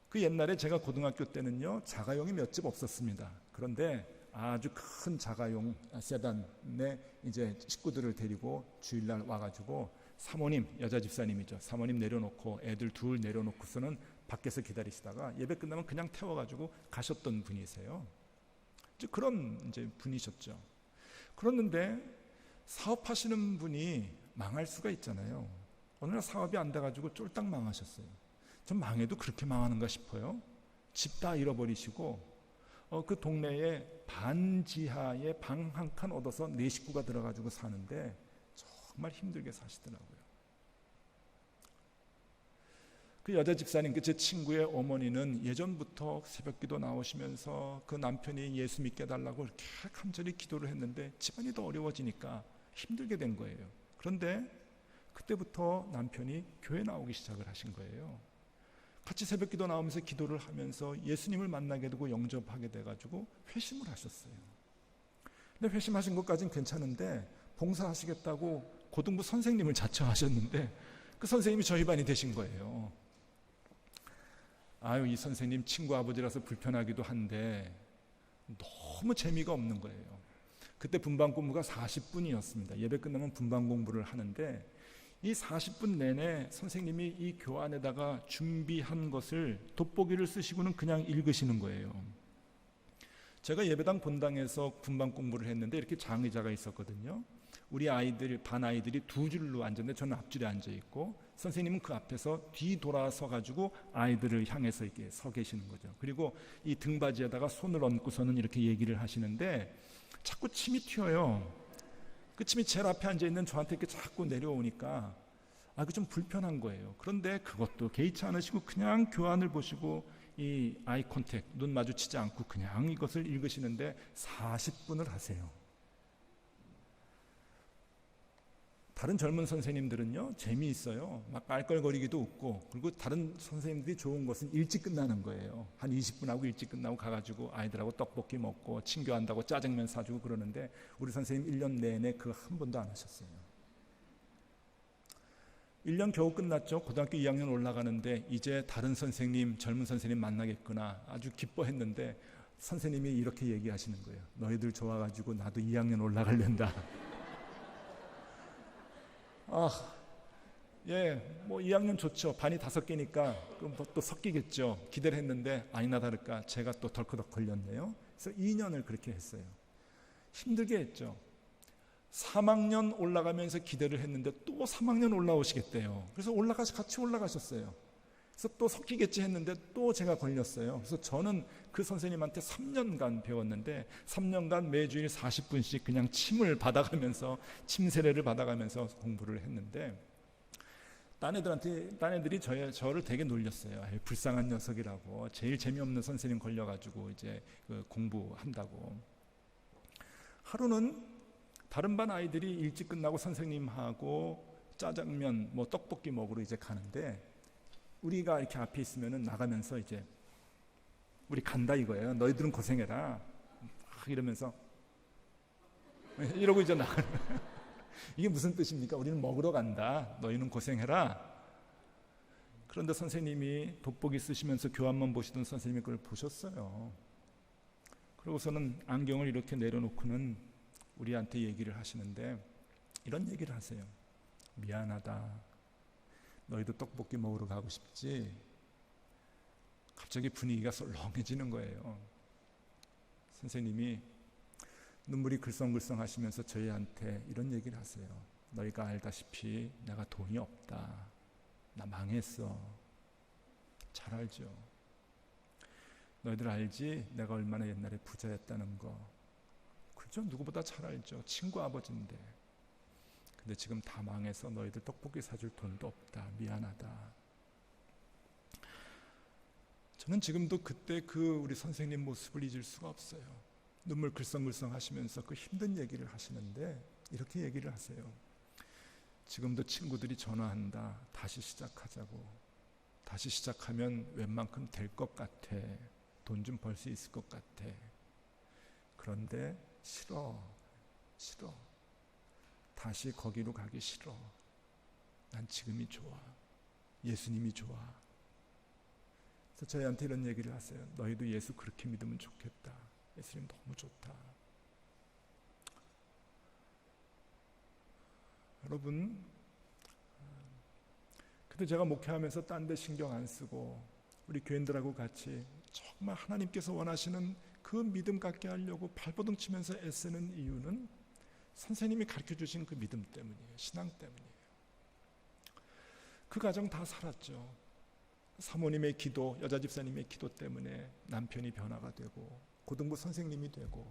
그 옛날에 제가 고등학교 때는요, 자가용이 몇 집 없었습니다. 그런데 아주 큰 자가용 세단에 이제 식구들을 데리고 주일날 와가지고, 사모님, 여자 집사님이죠. 사모님 내려놓고 애들 둘 내려놓고서는 밖에서 기다리시다가 예배 끝나면 그냥 태워가지고 가셨던 분이세요. 이제 그런 이제 분이셨죠. 그랬는데 사업하시는 분이 망할 수가 있잖아요. 어느 날 사업이 안 돼가지고 쫄딱 망하셨어요. 전 망해도 그렇게 망하는가 싶어요. 집 다 잃어버리시고, 그 동네에 반지하에 방 한 칸 얻어서 4식구가 들어가지고 사는데 정말 힘들게 사시더라고요. 그 여자 집사님, 제 친구의 어머니는 예전부터 새벽기도 나오시면서 그 남편이 예수 믿게 해달라고 이렇게 간절히 기도를 했는데, 집안이 더 어려워지니까 힘들게 된 거예요. 그런데 그때부터 남편이 교회 나오기 시작을 하신 거예요. 같이 새벽기도 나오면서 기도를 하면서 예수님을 만나게 되고 영접하게 돼가지고 회심을 하셨어요. 근데 회심하신 것까지는 괜찮은데, 봉사하시겠다고 고등부 선생님을 자처하셨는데, 그 선생님이 저희 반이 되신 거예요. 아유, 이 선생님 친구 아버지라서 불편하기도 한데 너무 재미가 없는 거예요. 그때 분반 공부가 40분이었습니다. 예배 끝나면 분반 공부를 하는데, 이 40분 내내 선생님이 이 교안에다가 준비한 것을 돋보기를 쓰시고는 그냥 읽으시는 거예요. 제가 예배당 본당에서 분반 공부를 했는데, 이렇게 장의자가 있었거든요. 우리 아이들, 반 아이들이 두 줄로 앉았는데 저는 앞줄에 앉아 있고, 선생님은 그 앞에서 뒤돌아서 가지고 아이들을 향해서 이렇게 서 계시는 거죠. 그리고 이 등받이에다가 손을 얹고서는 이렇게 얘기를 하시는데, 자꾸 침이 튀어요. 그 침이 제일 앞에 앉아 있는 저한테 이렇게 자꾸 내려오니까 그게 좀 불편한 거예요. 그런데 그것도 개의치 않으시고 그냥 교안을 보시고 이 아이 컨택, 눈 마주치지 않고 그냥 이것을 읽으시는데 40분을 하세요. 다른 젊은 선생님들은요, 재미있어요. 막 깔깔거리기도 웃고, 그리고 다른 선생님들이 좋은 것은 일찍 끝나는 거예요. 한 20분 하고 일찍 끝나고 가가지고 아이들하고 떡볶이 먹고 친교한다고 짜장면 사주고 그러는데, 우리 선생님 1년 내내 그거 한 번도 안 하셨어요. 1년 겨우 끝났죠. 고등학교 2학년 올라가는데 이제 다른 선생님, 젊은 선생님 만나겠구나 아주 기뻐했는데, 선생님이 이렇게 얘기하시는 거예요. 너희들 좋아가지고 나도 2학년 올라가려다. 뭐 2학년 좋죠. 반이 5개니까 그럼 또 섞이겠죠. 기대를 했는데 아니나 다를까 제가 또 덜커덕 걸렸네요. 그래서 2년을 그렇게 했어요. 힘들게 했죠. 3학년 올라가면서 기대를 했는데 또 3학년 올라오시겠대요. 그래서 같이 올라가셨어요. 그래서 또 섞이겠지 했는데 또 제가 걸렸어요. 그래서 저는 그 선생님한테 3년간 배웠는데, 3년간 매주일 40분씩 그냥 침을 받아가면서, 침 세례를 받아가면서 공부를 했는데, 딴 애들이 저를 되게 놀렸어요. 아유, 불쌍한 녀석이라고. 제일 재미없는 선생님 걸려가지고 이제 그 공부한다고. 하루는 다른 반 아이들이 일찍 끝나고 선생님하고 짜장면, 뭐 떡볶이 먹으러 이제 가는데, 우리가 이렇게 앞에 있으면은 나가면서 이제 우리 간다 이거예요. 너희들은 고생해라. 막 이러면서 이러고 이제 나가는. 이게 무슨 뜻입니까? 우리는 먹으러 간다. 너희는 고생해라. 그런데 선생님이 돋보기 쓰시면서 교환만 보시던 선생님이 그걸 보셨어요. 그러고서는 안경을 이렇게 내려놓고는 우리한테 얘기를 하시는데, 이런 얘기를 하세요. 미안하다. 너희도 떡볶이 먹으러 가고 싶지? 갑자기 분위기가 썰렁해지는 거예요. 선생님이 눈물이 글썽글썽 하시면서 저희한테 이런 얘기를 하세요. 너희가 알다시피 내가 돈이 없다. 나 망했어. 잘 알죠? 너희들 알지? 내가 얼마나 옛날에 부자였다는 거. 그죠? 누구보다 잘 알죠. 친구 아버지인데. 근데 지금 다 망해서 너희들 떡볶이 사줄 돈도 없다. 미안하다. 저는 지금도 그때 그 우리 선생님 모습을 잊을 수가 없어요. 눈물 글썽글썽 하시면서 그 힘든 얘기를 하시는데 이렇게 얘기를 하세요. 지금도 친구들이 전화한다. 다시 시작하자고. 다시 시작하면 웬만큼 될 것 같아. 돈 좀 벌 수 있을 것 같아. 그런데 싫어. 다시 거기로 가기 싫어. 난 지금이 좋아. 예수님이 좋아. 그래서 저희한테 이런 얘기를 하세요. 너희도 예수 그렇게 믿으면 좋겠다. 예수님 너무 좋다. 여러분, 그때 제가 목회하면서 딴 데 신경 안 쓰고 우리 교인들하고 같이 정말 하나님께서 원하시는 그 믿음 갖게 하려고 발버둥 치면서 애쓰는 이유는 선생님이 가르쳐 주신 그 믿음 때문이에요. 신앙 때문이에요. 그 가정 다 살았죠. 사모님의 기도, 여자 집사님의 기도 때문에 남편이 변화가 되고 고등부 선생님이 되고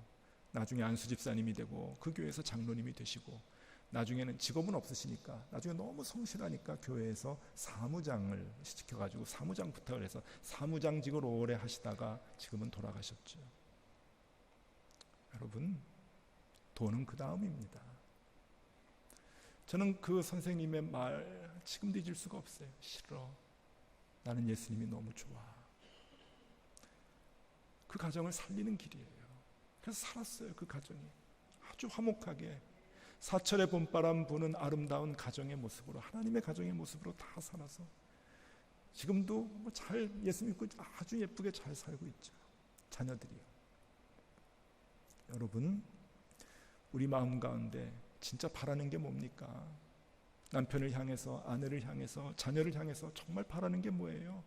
나중에 안수 집사님이 되고 그 교회에서 장로님이 되시고 나중에는 직업은 없으시니까 나중에 너무 성실하니까 교회에서 사무장을 시켜가지고 사무장 부탁을 해서 사무장직을 오래 하시다가 지금은 돌아가셨죠. 여러분, 돈은 그 다음입니다. 저는 그 선생님의 말 지금도 잊을 수가 없어요. 싫어. 나는 예수님이 너무 좋아. 그 가정을 살리는 길이에요. 그래서 살았어요. 그 가정이 아주 화목하게 사철의 봄바람 부는 아름다운 가정의 모습으로, 하나님의 가정의 모습으로 다 살아서 지금도 뭐 잘 예수 믿고 아주 예쁘게 잘 살고 있죠. 자녀들이요. 여러분, 우리 마음 가운데 진짜 바라는 게 뭡니까? 남편을 향해서, 아내를 향해서, 자녀를 향해서 정말 바라는 게 뭐예요?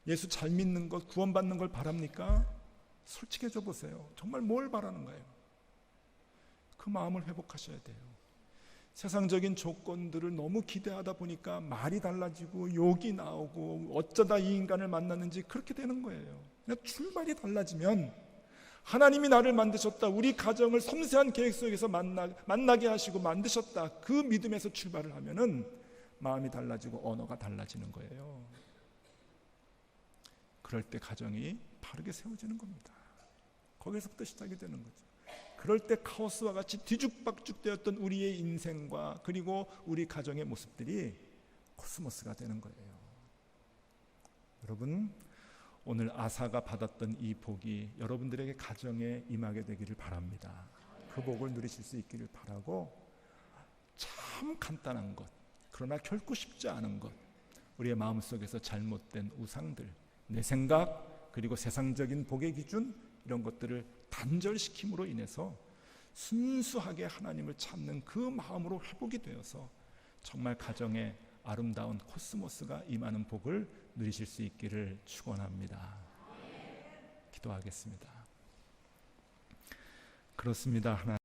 예수 잘 믿는 것, 구원받는 걸 바랍니까? 솔직해져 보세요. 정말 뭘 바라는가요? 그 마음을 회복하셔야 돼요. 세상적인 조건들을 너무 기대하다 보니까 말이 달라지고 욕이 나오고 어쩌다 이 인간을 만났는지 그렇게 되는 거예요. 그냥 출발이 달라지면 하나님이 나를 만드셨다. 우리 가정을 섬세한 계획 속에서 만나게 하시고 만드셨다. 그 믿음에서 출발을 하면은 마음이 달라지고 언어가 달라지는 거예요. 그럴 때 가정이 바르게 세워지는 겁니다. 거기서부터 시작이 되는 거죠. 그럴 때 카오스와 같이 뒤죽박죽 되었던 우리의 인생과 그리고 우리 가정의 모습들이 코스모스가 되는 거예요. 여러분, 오늘 아사가 받았던 이 복이 여러분들에게 가정에 임하게 되기를 바랍니다. 그 복을 누리실 수 있기를 바라고, 참 간단한 것, 그러나 결코 쉽지 않은 것, 우리의 마음속에서 잘못된 우상들, 내 생각 그리고 세상적인 복의 기준, 이런 것들을 단절시킴으로 인해서 순수하게 하나님을 찾는 그 마음으로 회복이 되어서 정말 가정에 아름다운 코스모스가 임하는 복을 누리실 수 있기를 축원합니다. 기도하겠습니다. 그렇습니다. 하나님.